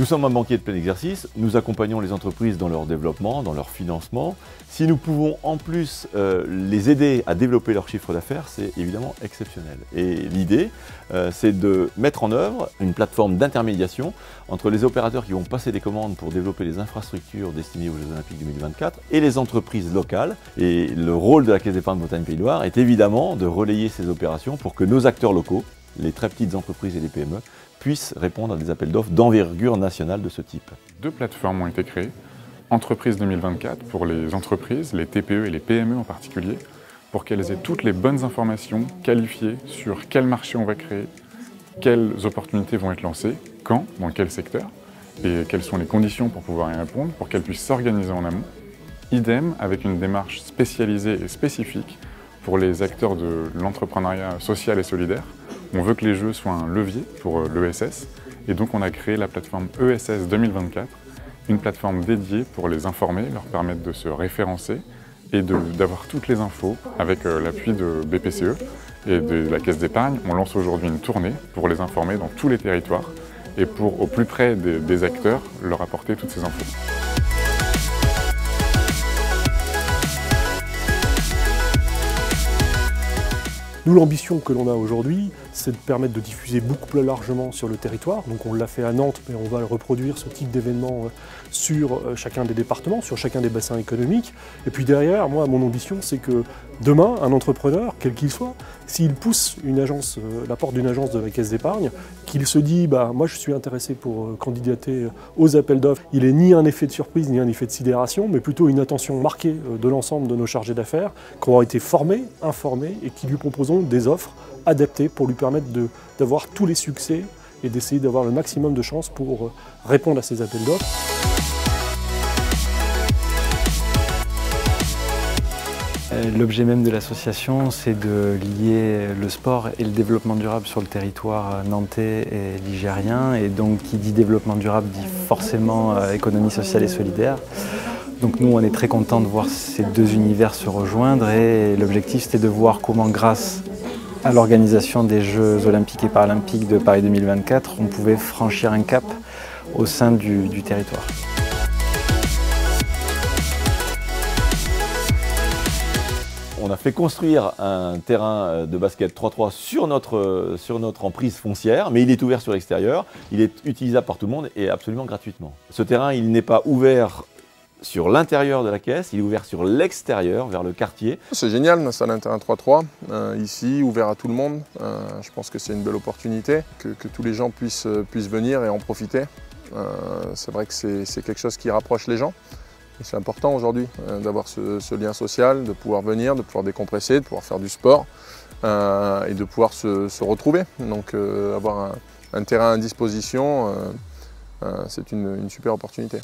sommes un banquier de plein exercice, nous accompagnons les entreprises dans leur développement, dans leur financement. Si nous pouvons en plus les aider à développer leur chiffre d'affaires, c'est évidemment exceptionnel. Et l'idée, c'est de mettre en œuvre une plateforme d'intermédiation entre les opérateurs qui vont passer des commandes pour développer les infrastructures destinées aux Jeux Olympiques 2024 et les entreprises locales. Et le rôle de la Caisse d'épargne Bretagne Pays de Loire est évidemment de relayer ces opérations pour que nos acteurs locaux, les très petites entreprises et les PME, puissent répondre à des appels d'offres d'envergure nationale de ce type. 2 plateformes ont été créées. Entreprise 2024 pour les entreprises, les TPE et les PME en particulier, pour qu'elles aient toutes les bonnes informations qualifiées sur quel marché on va créer, quelles opportunités vont être lancées, quand, dans quel secteur, et quelles sont les conditions pour pouvoir y répondre, pour qu'elles puissent s'organiser en amont. Idem avec une démarche spécialisée et spécifique pour les acteurs de l'entrepreneuriat social et solidaire. On veut que les jeux soient un levier pour l'ESS, et donc on a créé la plateforme ESS 2024, une plateforme dédiée pour les informer, leur permettre de se référencer et d'avoir toutes les infos avec l'appui de BPCE et de la Caisse d'épargne. On lance aujourd'hui une tournée pour les informer dans tous les territoires et pour, au plus près des acteurs, leur apporter toutes ces infos. Nous, l'ambition que l'on a aujourd'hui, c'est de permettre de diffuser beaucoup plus largement sur le territoire. Donc on l'a fait à Nantes, mais on va reproduire ce type d'événement sur chacun des départements, sur chacun des bassins économiques. Et puis derrière, moi, mon ambition, c'est que demain, un entrepreneur, quel qu'il soit, s'il pousse une agence, la porte d'une agence de la Caisse d'épargne, qu'il se dit « moi je suis intéressé pour candidater aux appels d'offres », il n'est ni un effet de surprise, ni un effet de sidération, mais plutôt une attention marquée de l'ensemble de nos chargés d'affaires qui ont été formés, informés et qui lui proposons des offres adaptées pour lui permettre d'avoir tous les succès et d'essayer d'avoir le maximum de chances pour répondre à ces appels d'offres. L'objet même de l'association, c'est de lier le sport et le développement durable sur le territoire nantais et ligérien. Et donc, qui dit développement durable dit forcément économie sociale et solidaire. Donc nous, on est très contents de voir ces 2 univers se rejoindre. Et l'objectif, c'était de voir comment, grâce à l'organisation des Jeux Olympiques et Paralympiques de Paris 2024, on pouvait franchir un cap au sein du territoire. On a fait construire un terrain de basket 3-3 sur notre emprise foncière, mais il est ouvert sur l'extérieur, il est utilisable par tout le monde et absolument gratuitement. Ce terrain, il n'est pas ouvert sur l'intérieur de la caisse, il est ouvert sur l'extérieur, vers le quartier. C'est génial d'installer un terrain 3-3, ici, ouvert à tout le monde. Je pense que c'est une belle opportunité, que tous les gens puissent venir et en profiter. C'est vrai que c'est quelque chose qui rapproche les gens. C'est important aujourd'hui d'avoir ce lien social, de pouvoir venir, de pouvoir décompresser, de pouvoir faire du sport et de pouvoir se retrouver. Donc avoir un terrain à disposition, c'est une super opportunité.